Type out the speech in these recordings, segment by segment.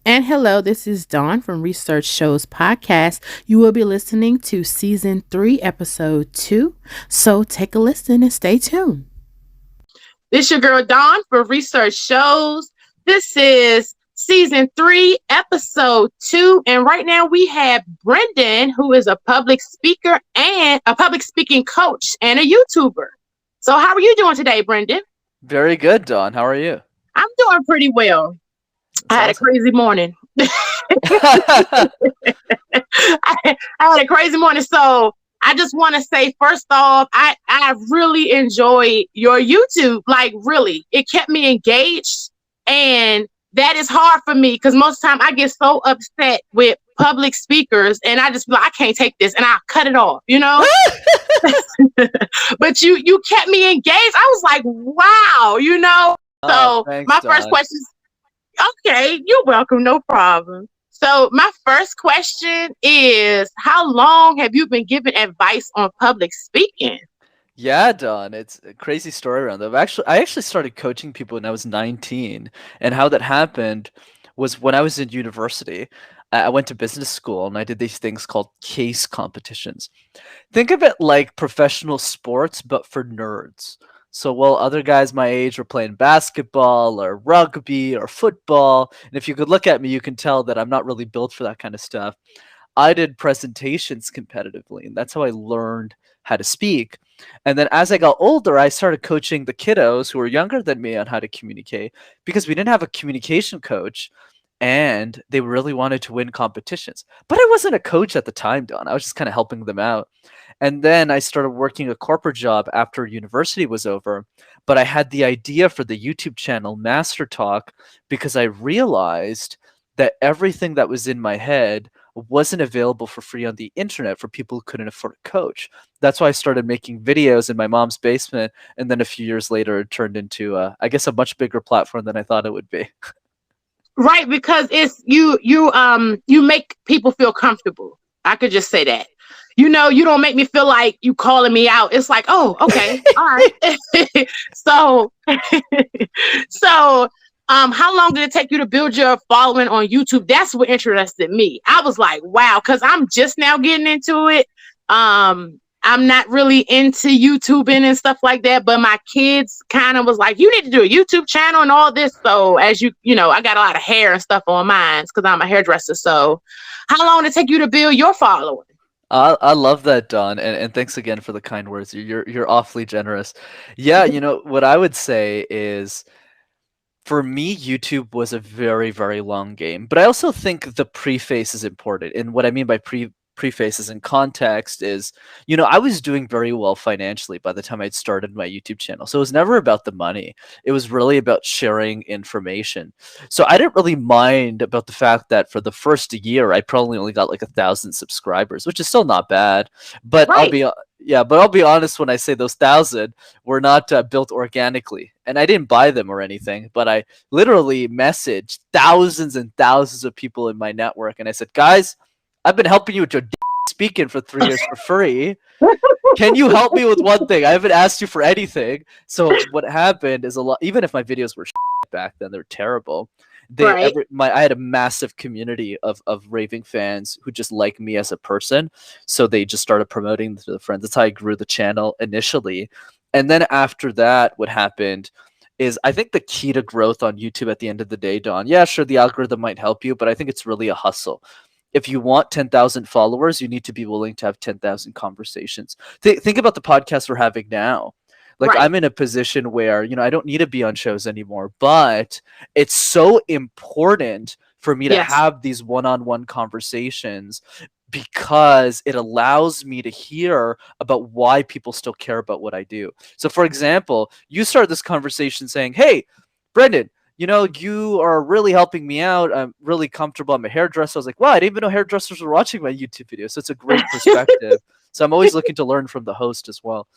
And hello, this is Dawn from Research Shows Podcast. You will be listening to Season 3, Episode 2. So take a listen and stay tuned. This your girl Dawn for Research Shows. This is Season 3, Episode 2. And right now we have Brenden, who is a public speaker and a public speaking coach and a YouTuber. So how are you doing today, Brenden? Very good, Dawn. How are you? I'm doing pretty well. I had a crazy morning. I had a crazy morning. So I just want to say, first off, I really enjoy your YouTube. Like, really, it kept me engaged. And that is hard for me because most of the time I get so upset with public speakers and I just be like, I can't take this and I'll cut it off, you know? But you kept me engaged. I was like, wow, you know? So thanks, my Dawn. first question is, okay, you're welcome, no problem. So my first question is, how long have you been giving advice on public speaking? Yeah, Dawn. It's a crazy story around that. I actually started coaching people when I was 19, and how that happened was when I was in university. I went to business school and I did these things called case competitions. Think of it like professional sports, but for nerds. So while other guys my age were playing basketball or rugby or football, and if you could look at me, you can tell that I'm not really built for that kind of stuff. I did presentations competitively, and that's how I learned how to speak. And then as I got older, I started coaching the kiddos who were younger than me on how to communicate because we didn't have a communication coach and they really wanted to win competitions. But I wasn't a coach at the time, Don. I was just kind of helping them out. And then I started working a corporate job after university was over. But I had the idea for the YouTube channel Master Talk because I realized that everything that was in my head wasn't available for free on the internet for people who couldn't afford a coach. That's why I started making videos in my mom's basement. And then a few years later, it turned into, I guess, a much bigger platform than I thought it would be. Right, because it's you make people feel comfortable. I could just say that. You know, you don't make me feel like you calling me out. It's like, oh, okay, all right. so, so, how long did it take you to build your following on YouTube? That's what interested me. I was like, wow, because I'm just now getting into it. I'm not really into YouTubing and stuff like that, but my kids kind of was like, you need to do a YouTube channel and all this. So as you know, I got a lot of hair and stuff on mine because I'm a hairdresser. So how long did it take you to build your following? I love that, Don, and thanks again for the kind words. You're awfully generous. Yeah, what I would say is, for me, YouTube was a very, very long game, but I also think the preface is important. And what I mean by prefaces and context is, I was doing very well financially by the time I'd started my YouTube channel. So it was never about the money. It was really about sharing information. So I didn't really mind about the fact that for the first year, I probably only got like 1,000 subscribers, which is still not bad. But Right. I'll be honest when I say those 1,000 were not built organically. And I didn't buy them or anything, but I literally messaged thousands and thousands of people in my network. And I said, guys, I've been helping you with your speaking for 3 years for free. Can you help me with one thing? I haven't asked you for anything. So what happened is even if my videos were back then, they're terrible. Right. I had a massive community of raving fans who just like me as a person. So they just started promoting to their friends. That's how I grew the channel initially. And then after that, what happened is, I think the key to growth on YouTube at the end of the day, Don, yeah, sure, the algorithm might help you, but I think it's really a hustle. If you want 10,000 followers, you need to be willing to have 10,000 conversations. Think about the podcast we're having now. Like, Right. I'm in a position where, I don't need to be on shows anymore, but it's so important for me to Yes. have these one-on-one conversations because it allows me to hear about why people still care about what I do. So, for example, you started this conversation saying, hey, Brenden, you are really helping me out. I'm really comfortable. I'm a hairdresser. I was like, wow, I didn't even know hairdressers were watching my YouTube videos. So it's a great perspective. So I'm always looking to learn from the host as well.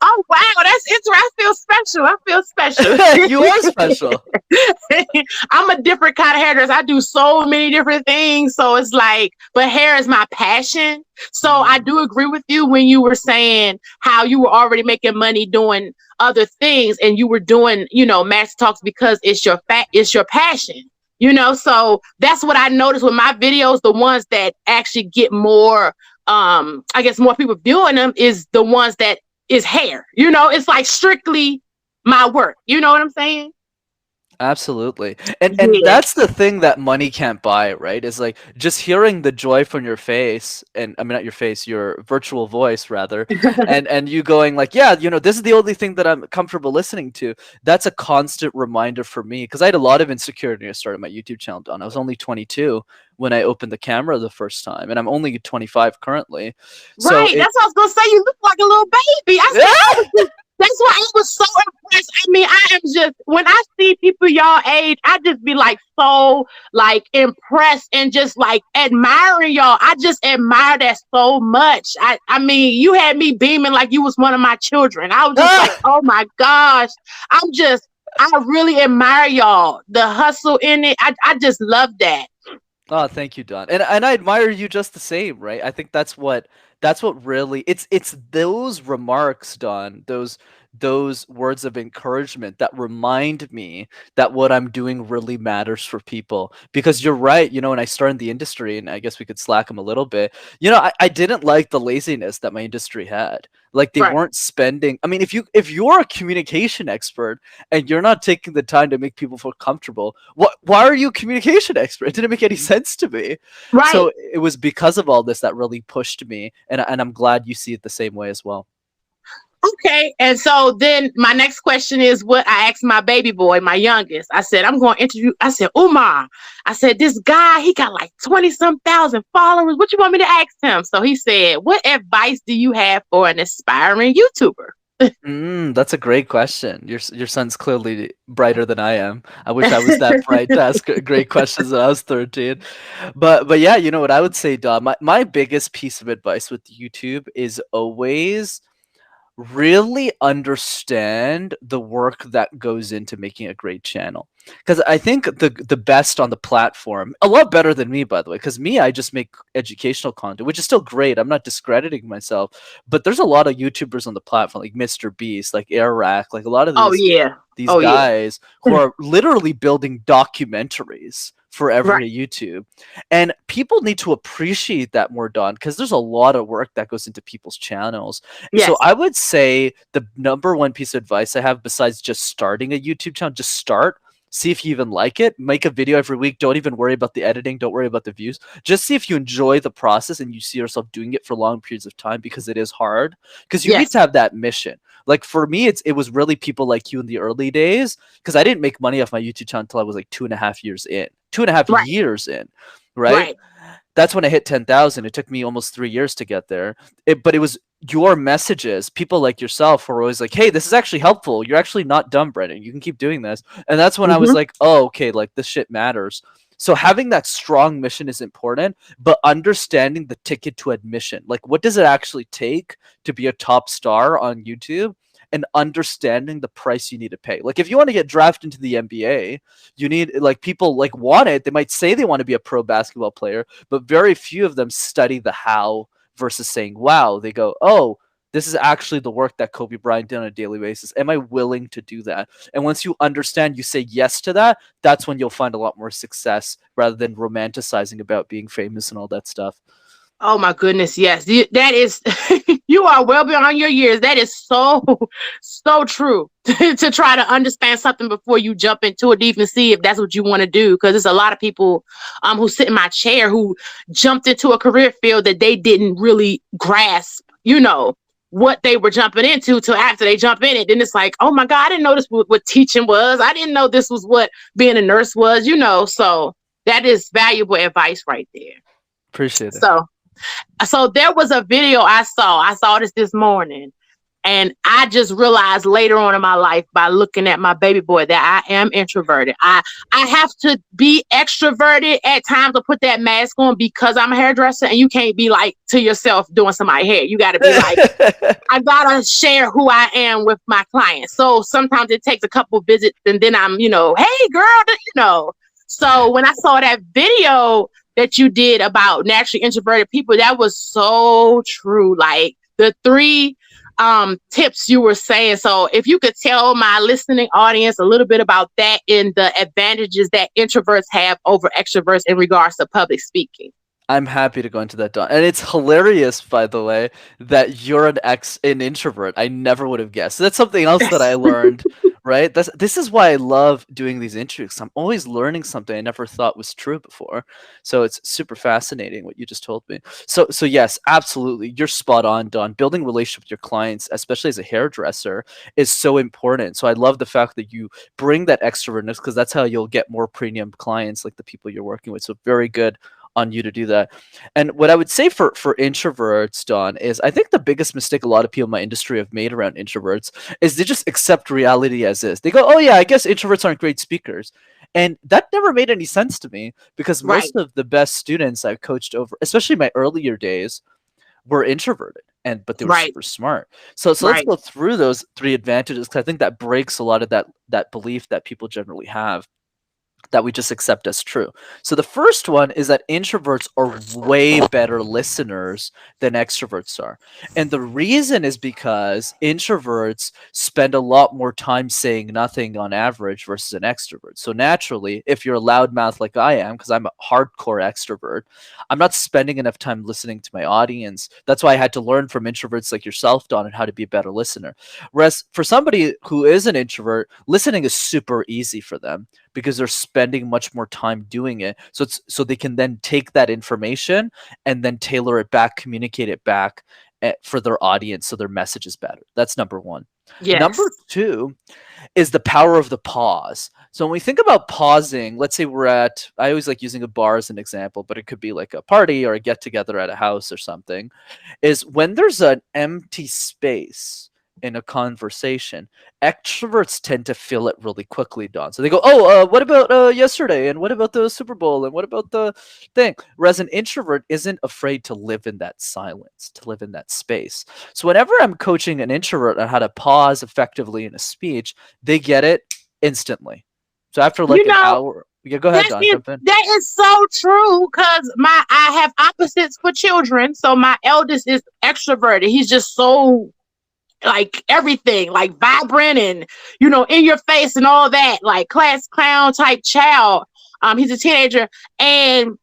Oh wow, that's interesting. I feel special. I feel special. You are special. I'm a different kind of hairdresser. I do so many different things. So it's like, but hair is my passion. So I do agree with you when you were saying how you were already making money doing other things and you were doing, Master Talks because it's your passion. So that's what I noticed with my videos. The ones that actually get more, I guess more people viewing them is the ones that is hair. It's like strictly my work. You know what I'm saying? Absolutely. And Yeah. that's the thing that money can't buy, right? Is like just hearing the joy from your face, and I mean not your face, your virtual voice rather, and you going like, yeah, this is the only thing that I'm comfortable listening to. That's a constant reminder for me because I had a lot of insecurity when I started my YouTube channel, Don. I was only 22 when I opened the camera the first time, and I'm only 25 currently. So Right. That's what I was gonna say. You look like a little baby. That's why I was so impressed. I mean, I am just when I see people y'all age, I just be like so like impressed and just like admiring y'all. I just admire that so much. I mean, you had me beaming like you was one of my children. I was just like, oh my gosh. I really admire y'all. The hustle in it. I just love that. Oh, thank you, Don. And I admire you just the same, right? I think that's what really it's those remarks, Don, those words of encouragement that remind me that what I'm doing really matters for people. Because you're right, when I started in the industry, and I guess we could slack them a little bit, I didn't like the laziness that my industry had. Like they Right. weren't spending. I mean, if you're a communication expert and you're not taking the time to make people feel comfortable, why are you a communication expert? It didn't make any sense to me. Right. So it was because of all this that really pushed me, and I'm glad you see it the same way as well. Okay. And so then my next question is what I asked my baby boy, my youngest. I said, I'm going to interview. I said, Umar, I said, this guy, he got like 20 some thousand followers. What you want me to ask him? So he said, what advice do you have for an aspiring YouTuber? That's a great question. Your son's clearly brighter than I am. I wish I was that bright to ask great questions when I was 13. But yeah, you know what I would say, Dom. My biggest piece of advice with YouTube is always really understand the work that goes into making a great channel. Because I think the best on the platform, a lot better than me, by the way, because me, I just make educational content, which is still great. I'm not discrediting myself, but there's a lot of YouTubers on the platform, like Mr. Beast, like Airrack, like a lot of Oh, these yeah. these Oh, yeah. guys who are literally building documentaries for Right. every YouTube. And people need to appreciate that more, Don, because there's a lot of work that goes into people's channels. So Yes. I would say the number one piece of advice I have, besides just starting a YouTube channel, just start. See if you even like it. Make a video every week. Don't even worry about the editing. Don't worry about the views. Just see if you enjoy the process and you see yourself doing it for long periods of time, because it is hard. Because you need Yes. to have that mission. Like for me, it was really people like you in the early days, because I didn't make money off my YouTube channel until I was like 2.5 years in. 2.5 Right. years in, right? Right. That's when I hit 10,000. It took me almost 3 years to get there. But it was your messages, people like yourself who were always like, hey, this is actually helpful. You're actually not dumb, Brenden. You can keep doing this. And that's when I was Mm-hmm. like, oh, okay, like this shit matters. So having that strong mission is important, but understanding the ticket to admission, like what does it actually take to be a top star on YouTube? And understanding the price you need to pay. Like if you want to get drafted into the NBA, you need, like, people like want it. They might say they want to be a pro basketball player, but very few of them study the how versus saying, wow, they go, oh, this is actually the work that Kobe Bryant did on a daily basis. Am I willing to do that? And once you understand, you say yes to that, that's when you'll find a lot more success rather than romanticizing about being famous and all that stuff. Oh my goodness, yes. That is you are well beyond your years. That is so true. To try to understand something before you jump into it to even see if that's what you want to do. Because there's a lot of people who sit in my chair who jumped into a career field that they didn't really grasp, what they were jumping into till after they jump in it. Then it's like, oh my God, I didn't know this was what teaching was. I didn't know this was what being a nurse was, so that is valuable advice right there. Appreciate it. So there was a video I saw this morning, and I just realized later on in my life by looking at my baby boy that I am introverted. I have to be extroverted at times to put that mask on because I'm a hairdresser, and you can't be like to yourself doing somebody's hair. You got to be like, I gotta share who I am with my clients. So sometimes it takes a couple visits, and then I'm, hey girl, So when I saw that video that you did about naturally introverted people, that was so true. Like the three tips you were saying. So if you could tell my listening audience a little bit about that and the advantages that introverts have over extroverts in regards to public speaking. I'm happy to go into that, Don. And it's hilarious, by the way, that you're an introvert. I never would have guessed. That's something else that I learned, right? This is why I love doing these interviews. I'm always learning something I never thought was true before. So it's super fascinating what you just told me. So yes, absolutely. You're spot on, Don. Building relationship with your clients, especially as a hairdresser, is so important. So I love the fact that you bring that extrovertness because that's how you'll get more premium clients like the people you're working with. So very good on you to do that. And what I would say for introverts, Don, is I think the biggest mistake a lot of people in my industry have made around introverts is they just accept reality as is. They go, "Oh yeah, I guess introverts aren't great speakers." And that never made any sense to me because Right, most of the best students I've coached over, especially my earlier days, were introverted but they were right, super smart. So let's right. go through those three advantages because I think that breaks a lot of that belief that people generally have that we just accept as true. So the first one is that introverts are way better listeners than extroverts are. And the reason is because introverts spend a lot more time saying nothing on average versus an extrovert. So naturally, if you're a loudmouth like I am, because I'm a hardcore extrovert, I'm not spending enough time listening to my audience. That's why I had to learn from introverts like yourself, Don, on how to be a better listener. Whereas for somebody who is an introvert, listening is super easy for them because they're spending much more time doing it. So they can then take that information and then tailor it back, communicate it back for their audience so their message is better. That's number one. Yes. Number two is the power of the pause. So when we think about pausing, let's say I always like using a bar as an example, but it could be like a party or a get together at a house or something, is when there's an empty space in a conversation, extroverts tend to fill it really quickly, Don. So they go, "Oh, what about yesterday? And what about the Super Bowl? And what about the thing?" Whereas an introvert isn't afraid to live in that silence, to live in that space. So whenever I'm coaching an introvert on how to pause effectively in a speech, they get it instantly. So after You like an know, hour, yeah, go ahead, that Don, is jump in. that is so true because my I have opposites for children. So my eldest is extroverted. He's just so like everything, like vibrant and in your face and all that, like class clown type child. He's a teenager, and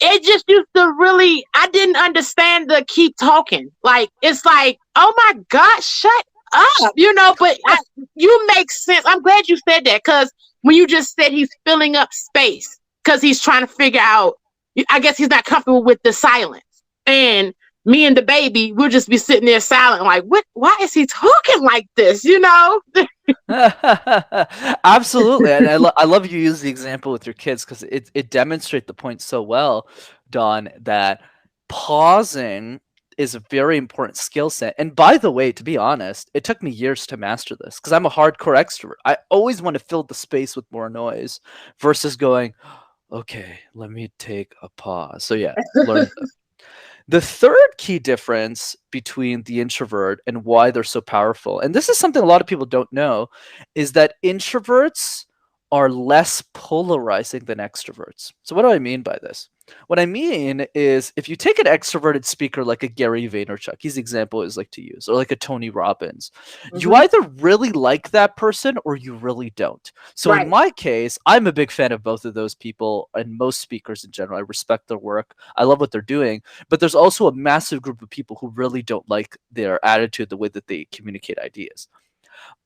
it just used to really. I didn't understand the keep talking. Like it's like, oh my god, shut up, But you make sense. I'm glad you said that because when you just said he's filling up space because he's trying to figure out. I guess he's not comfortable with the silence, and me and the baby, we'll just be sitting there silent, like, what? Why is he talking like this? Absolutely, and I love you use the example with your kids because it demonstrates the point so well, Don, that pausing is a very important skill set. And by the way, to be honest, it took me years to master this because I'm a hardcore extrovert. I always want to fill the space with more noise versus going, okay, let me take a pause. So yeah, learn the third key difference between the introvert and why they're so powerful, and this is something a lot of people don't know, is that introverts are less polarizing than extroverts. So, what do I mean by this? What I mean is if you take an extroverted speaker like a Gary Vaynerchuk, his example is like to use, or like a Tony Robbins, you Mhm. either really like that person or you really don't. So in Right. my case, I'm a big fan of both of those people and most speakers in general. I respect their work. I love what they're doing. But there's also a massive group of people who really don't like their attitude, the way that they communicate ideas.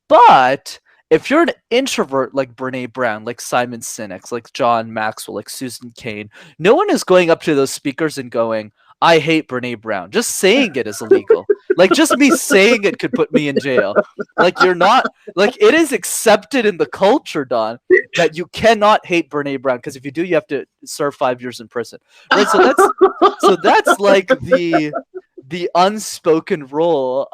But if you're an introvert like Brene Brown, like Simon Sinek, like John Maxwell, like Susan Cain, no one is going up to those speakers and going, "I hate Brene Brown." Just saying it is illegal. Like just me saying it could put me in jail. Like you're not like it is accepted in the culture, Don, that you cannot hate Brene Brown because if you do, you have to serve 5 years in prison. Right? So that's like the unspoken role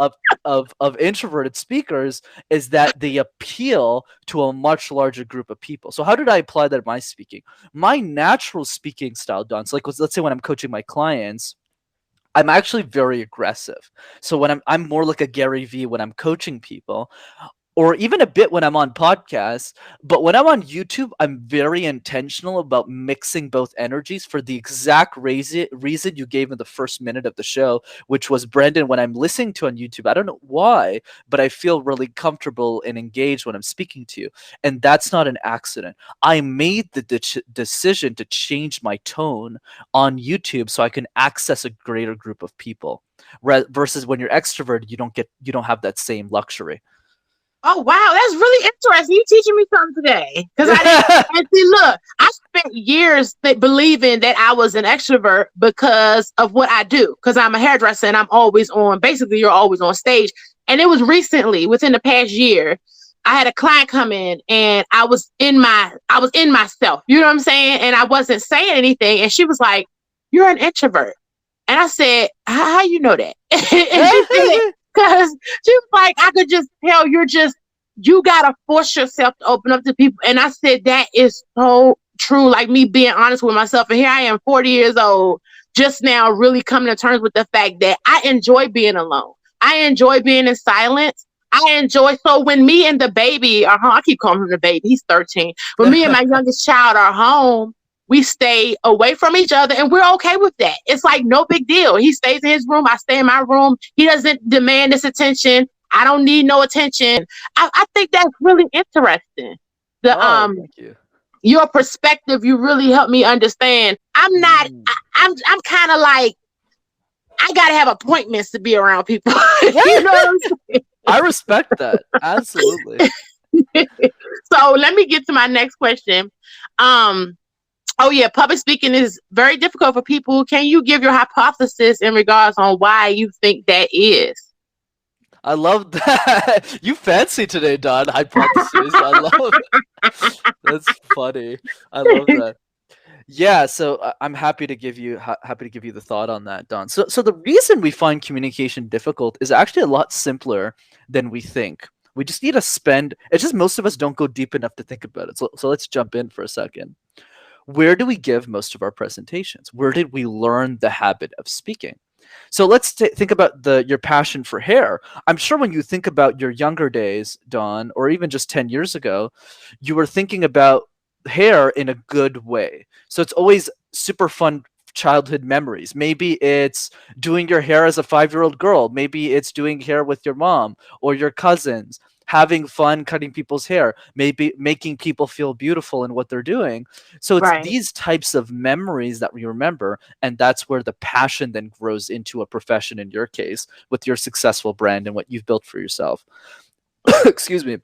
of introverted speakers is that they appeal to a much larger group of people. So how did I apply that in my speaking? My natural speaking style, Don. So like let's say when I'm coaching my clients, I'm actually very aggressive. So when I'm more like a Gary V when I'm coaching people, or even a bit when I'm on podcasts. But when I'm on YouTube, I'm very intentional about mixing both energies for the exact reason you gave in the first minute of the show, which was, Brenden, when I'm listening to on YouTube, I don't know why, but I feel really comfortable and engaged when I'm speaking to you. And that's not an accident. I made the decision to change my tone on YouTube so I can access a greater group of people. Versus when you're extroverted, you don't have that same luxury. Oh wow, that's really interesting. You teaching me something today because I didn't. And see, look, I spent years believing that I was an extrovert because of what I do. Because I'm a hairdresser and I'm always on. Basically, you're always on stage. And it was recently, within the past year, I had a client come in and I was in myself. You know what I'm saying? And I wasn't saying anything. And she was like, "You're an introvert." And I said, how you know that? And she said, because she was like, I could just tell you got to force yourself to open up to people. And I said, that is so true. Like me being honest with myself. And here I am, 40 years old, just now really coming to terms with the fact that I enjoy being alone. I enjoy being in silence. So when me and the baby are home, I keep calling him the baby, he's 13. When me and my youngest child are home, we stay away from each other and we're okay with that. It's like no big deal. He stays in his room. I stay in my room. He doesn't demand this attention. I don't need no attention. I think that's really interesting. Thank you. Your perspective, you really helped me understand. I'm kind of like, I gotta have appointments to be around people. You know what I'm saying? I respect that. Absolutely. So let me get to my next question. Oh yeah, public speaking is very difficult for people. Can you give your hypothesis in regards on why you think that is? I love that. You fancy today, Don. Hypothesis. I love it. That's funny. I love that. Yeah, so I'm happy to give you the thought on that, Don. So the reason we find communication difficult is actually a lot simpler than we think. We just need to spend. It's just most of us don't go deep enough to think about it. So let's jump in for a second. Where do we give most of our presentations? Where did we learn the habit of speaking? So let's think about your passion for hair. I'm sure when you think about your younger days, Dawn, or even just 10 years ago, you were thinking about hair in a good way. So it's always super fun childhood memories. Maybe it's doing your hair as a 5-year-old girl. Maybe it's doing hair with your mom or your cousins, having fun cutting people's hair, maybe making people feel beautiful in what they're doing. So it's these types of memories that we remember, and that's where the passion then grows into a profession in your case with your successful brand and what you've built for yourself. Excuse me.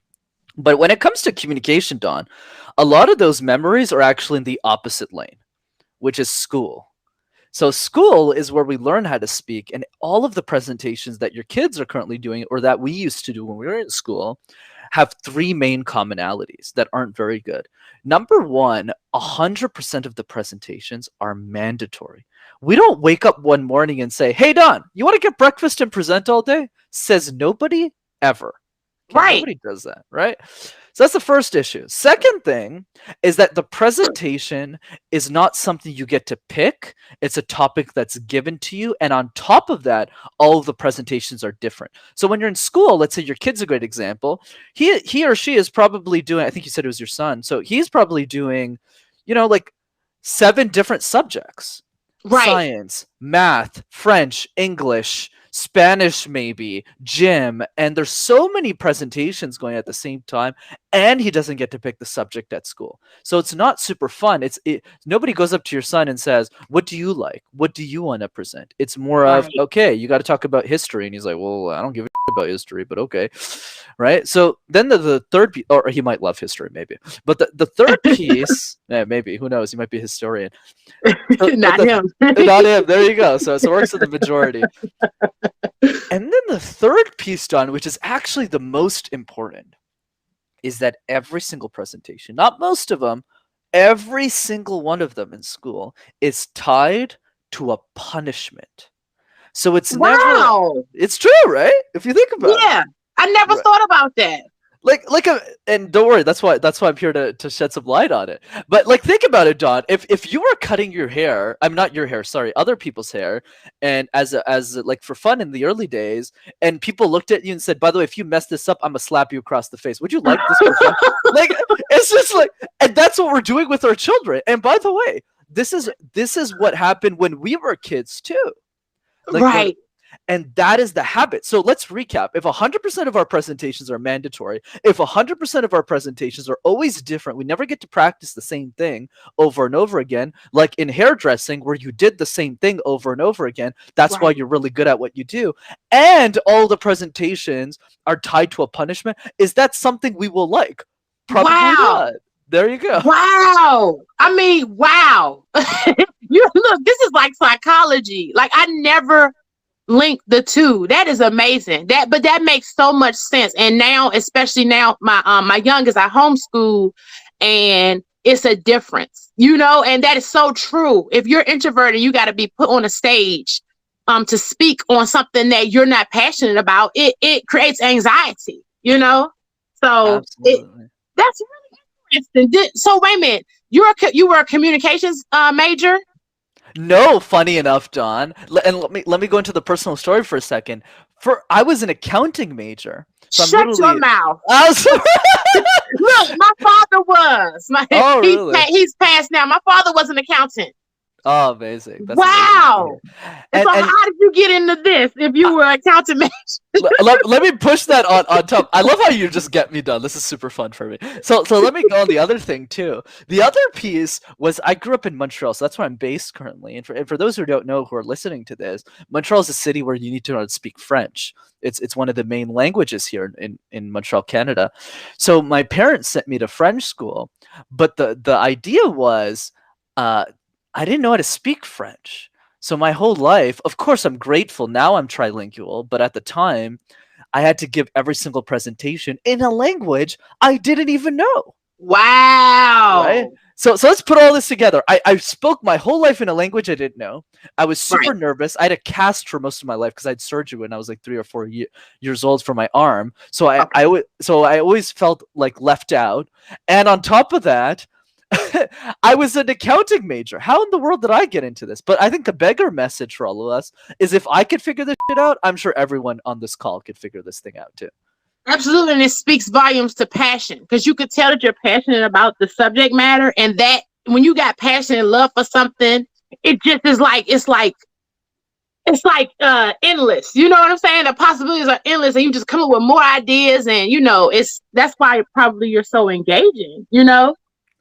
But when it comes to communication, Don, a lot of those memories are actually in the opposite lane, which is school. So school is where we learn how to speak, and all of the presentations that your kids are currently doing or that we used to do when we were in school have 3 main commonalities that aren't very good. Number one, 100% of the presentations are mandatory. We don't wake up one morning and say, "Hey, Don, you want to get breakfast and present all day?" Says nobody ever. Okay, nobody does that, right? So that's the first issue. Second thing is that the presentation is not something you get to pick. It's a topic that's given to you. And on top of that, all of the presentations are different. So when you're in school, let's say your kid's a great example. He or she is probably doing, I think you said it was your son. So he's probably doing, like 7 different subjects. Science, math, French, English, Spanish, maybe gym, and there's so many presentations going at the same time, and he doesn't get to pick the subject at school. So it's not super fun. Nobody goes up to your son and says, "What do you like? What do you want to present?" It's more of, "Okay, you got to talk about history," and he's like, "Well, I don't give a shit about history, but okay," right? So then the third piece, or he might love history, maybe, but the third piece, maybe, who knows? He might be a historian. Not him. Not him. There you go. So it works with the majority. And then the third piece, Don, which is actually the most important, is that every single presentation, not most of them, every single one of them in school is tied to a punishment. So it's never. It's true, right? If you think about it. Yeah, I never thought about that. And don't worry, that's why I'm here to shed some light on it. But like, think about it, Don. If you were cutting your hair, I'm not your hair, sorry, other people's hair, and like for fun in the early days, and people looked at you and said, by the way, if you mess this up, I'm gonna slap you across the face. Would you like this profession? Like, it's just like, and that's what we're doing with our children. And by the way, this is what happened when we were kids too. Like, Right. and that is the habit. So let's recap. If 100% of our presentations are mandatory, if 100% of our presentations are always different, we never get to practice the same thing over and over again, like in hairdressing where you did the same thing over and over again. That's why Right. you're really good at what you do. And all the presentations are tied to a punishment. Is that something we will like? Probably Wow. not. There you go. Wow. I mean, wow. You look, this is like psychology. Like, I never link the two. That is amazing. But that makes so much sense. And now, especially now, my youngest, I homeschool, and it's a difference, and that is so true. If you're introverted, you got to be put on a stage to speak on something that you're not passionate about. It creates anxiety, so Absolutely. that's really interesting. So wait a minute, you were a communications major? No, funny enough, Don. And let me go into the personal story for a second. I was an accounting major, so I'm Shut your literally. mouth. I was, Look, my father was. Oh, really? He's passed now. My father was an accountant. Oh, amazing! That's Wow. amazing. And so And how did you get into this if you were an accountant major? let me push that on top. I love how you just get me done. This is super fun for me. So let me go on the other thing too. The other piece was I grew up in Montreal, so that's where I'm based currently. And for those who don't know who are listening to this, Montreal is a city where you need to know how to speak French. It's one of the main languages here in Montreal, Canada. So my parents sent me to French school, but the idea was I didn't know how to speak French. So my whole life, of course, I'm grateful. Now I'm trilingual, but at the time, I had to give every single presentation in a language I didn't even know. Wow. Right? So let's put all this together. I spoke my whole life in a language I didn't know. I was super Right. nervous. I had a cast for most of my life because I had surgery when I was like 3 or 4 years old for my arm. So I always felt like left out. And on top of that, I was an accounting major. How in the world did I get into this? But I think the bigger message for all of us is if I could figure this shit out, I'm sure everyone on this call could figure this thing out too. Absolutely. And it speaks volumes to passion, because you could tell that you're passionate about the subject matter, and that when you got passion and love for something, it just is like, it's like endless. You know what I'm saying? The possibilities are endless, and you just come up with more ideas, and that's why probably you're so engaging,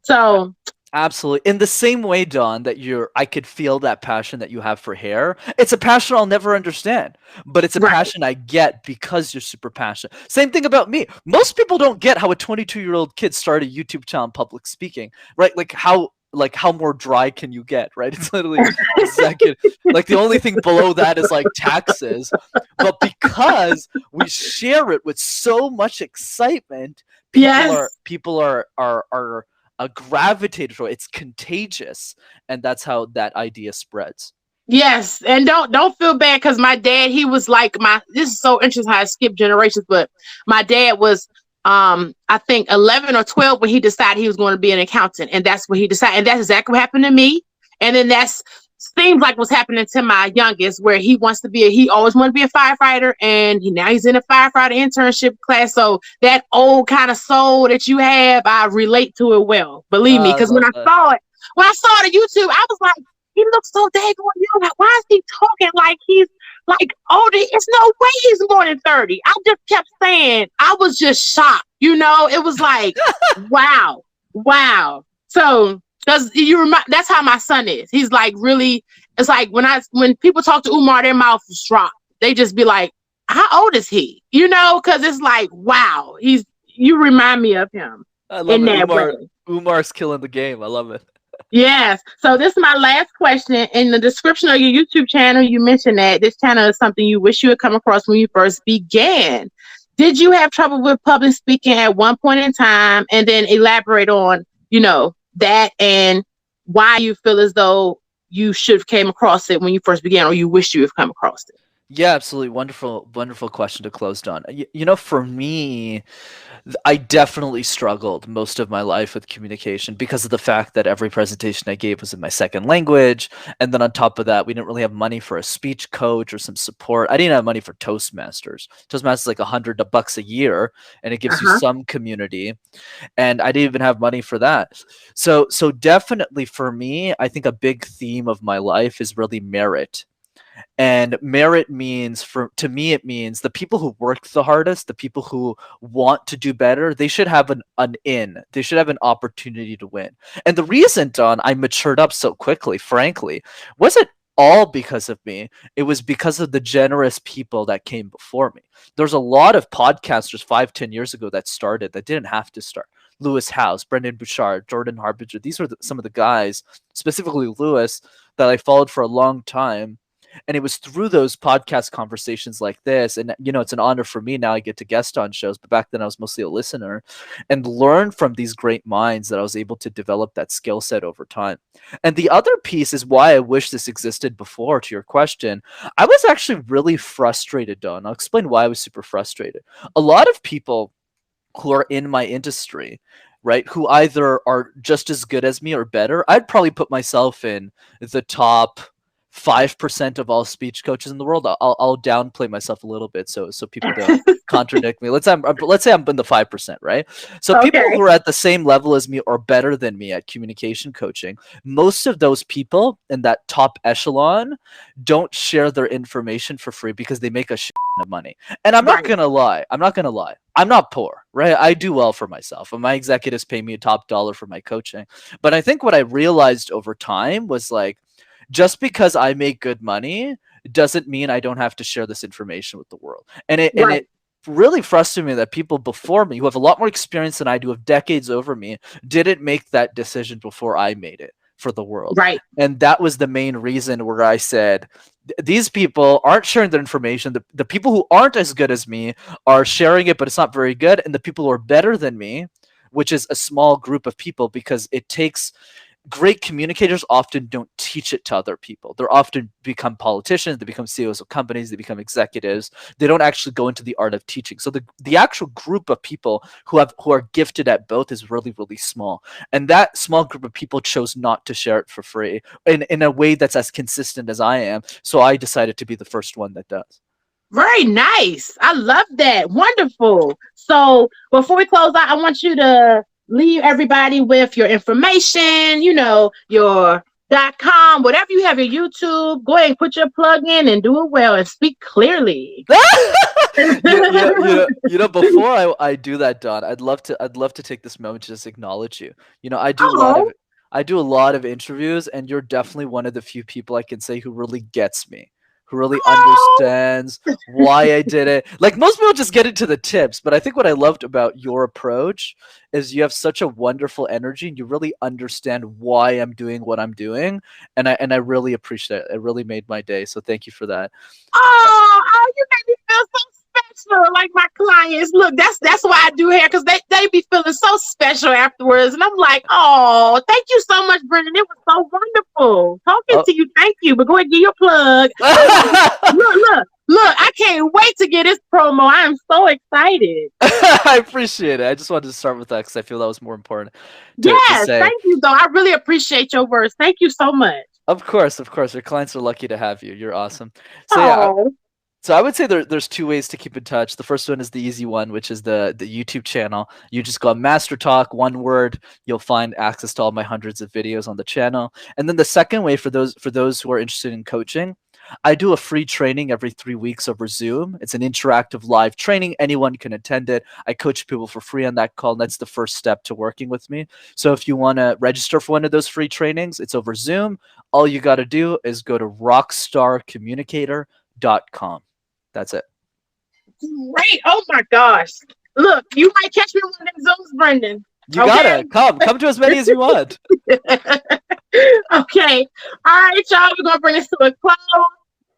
So Absolutely. In the same way, Don, that I could feel that passion that you have for hair. It's a passion I'll never understand, but it's a Right. passion I get because you're super passionate. Same thing about me. Most people don't get how a 22-year-old kid started a YouTube channel on public speaking, right? Like how more dry can you get, right? It's literally a second. Like the only thing below that is like taxes. But because we share it with so much excitement, people are gravitated toward it. It's contagious, and that's how that idea spreads. Yes, and don't feel bad, because my dad, he was like this is so interesting how I skip generations, but my dad was I think 11 or 12 when he decided he was going to be an accountant, and that's what he decided, and that's exactly what happened to me. And then that's seems like what's happening to my youngest, where he always wanted to be a firefighter, and now he's in a firefighter internship class. So that old kind of soul that you have, I relate to it well. Believe me, I because love that. when I saw it on YouTube, I was like, he looks so daggone young. Like, why is he talking like he's like older? It's no way he's more than 30. I just kept saying, I was just shocked. It was like, wow. So, because that's how my son is. He's like, really, it's like when people talk to Umar, their mouth is dropped. They just be like, how old is he? Because it's like, wow, you remind me of him. I love in it. that way. Umar's killing the game. I love it. Yes. So this is my last question. In the description of your YouTube channel, you mentioned that this channel is something you wish you had come across when you first began. Did you have trouble with public speaking at one point in time? And then elaborate on, that, and why you feel as though you should have came across it when you first began, or you wish you have come across it. Yeah, absolutely. Wonderful, wonderful question to close on. You know, for me, I definitely struggled most of my life with communication because of the fact that every presentation I gave was in my second language. And then on top of that, we didn't really have money for a speech coach or some support. I didn't have money for Toastmasters. Toastmasters is like $100 a year, and it gives you Uh-huh. some community. And I didn't even have money for that. So definitely for me, I think a big theme of my life is really merit. And merit means, for to me, it means the people who work the hardest, the people who want to do better, they should have an in. They should have an opportunity to win. And the reason, Don, I matured up so quickly, frankly, wasn't all because of me. It was because of the generous people that came before me. There's a lot of podcasters 5, 10 years ago that started that didn't have to start. Lewis House, Brenden Bouchard, Jordan Harbinger. These were some of the guys, specifically Lewis, that I followed for a long time, and it was through those podcast conversations like this. And, you know, it's an honor for me now. I get to guest on shows, but back then I was mostly a listener and learn from these great minds that I was able to develop that skill set over time. And the other piece is why I wish this existed before, to your question. I was actually really frustrated, Don. I'll explain why I was super frustrated. A lot of people who are in my industry, right, who either are just as good as me or better, I'd probably put myself in the top 5% of all speech coaches in the world. I'll downplay myself a little bit so people don't contradict me. Let's say I'm in the 5%, right? So people Okay. who are at the same level as me or better than me at communication coaching, most of those people in that top echelon don't share their information for free because they make a shit ton of money. And I'm not Right. gonna lie. I'm not gonna lie. I'm not poor, right? I do well for myself, and my executives pay me a top dollar for my coaching. But I think what I realized over time was like, just because I make good money doesn't mean I don't have to share this information with the world. And it Right. really frustrated me that people before me who have a lot more experience than I do, have decades over me, didn't make that decision before I made it for the world. Right. And that was the main reason where I said, these people aren't sharing their information. The people who aren't as good as me are sharing it, but it's not very good. And the people who are better than me, which is a small group of people, because it takes great communicators often don't teach it to other people. They're often become politicians, they become CEOs of companies, they become executives. They don't actually go into the art of teaching. So the actual group of people who are gifted at both is really, really small. And that small group of people chose not to share it for free in a way that's as consistent as I am. So I decided to be the first one that does. Very nice. I love that. Wonderful. So before we close out, I want you to leave everybody with your information, your .com, whatever you have, your YouTube. Go ahead and put your plug in and do it well and speak clearly. Before I do that, Don, I'd love to take this moment to just acknowledge you. You know, Oh, I do a lot of interviews, and you're definitely one of the few people I can say who really gets me, who really oh, understands why I did it. Like, most people just get into the tips, but I think what I loved about your approach is you have such a wonderful energy, and you really understand why I'm doing what I'm doing, and I really appreciate it. It really made my day. So thank you for that. you make me feel so special. Like my clients, look, that's why I do hair, because they be feeling so special afterwards, and I'm like, oh, thank you so much, Brenden. It was so wonderful talking Oh. to you. Thank you. But go ahead and give your plug. Look, I can't wait to get this promo. I am so excited. I appreciate it. I just wanted to start with that because I feel that was more important to Yes, say. thank you, though. I really appreciate your words. Thank you so much. Of course, of course. Your clients are lucky to have you. You're awesome. So yeah, Oh, so I would say there's two ways to keep in touch. The first one is the easy one, which is the YouTube channel. You just go on Master Talk, one word. You'll find access to all my hundreds of videos on the channel. And then the second way, for those who are interested in coaching, I do a free training every 3 weeks over Zoom. It's an interactive live training. Anyone can attend it. I coach people for free on that call. And that's the first step to working with me. So if you want to register for one of those free trainings, it's over Zoom. All you got to do is go to rockstarcommunicator.com. That's it. great. Oh, my gosh. Look, you might catch me on one of them Zooms, Brenden. You Okay. gotta come to as many as you want. Okay. All right, y'all. We're gonna bring this to a close.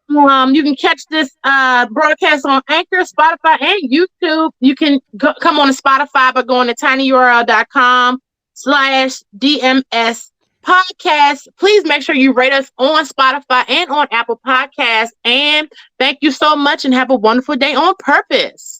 You can catch this broadcast on Anchor, Spotify, and YouTube. You can come on to Spotify by going to tinyurl.com/DMS podcast, please make sure you rate us on Spotify and on Apple Podcasts. And thank you so much and have a wonderful day on purpose.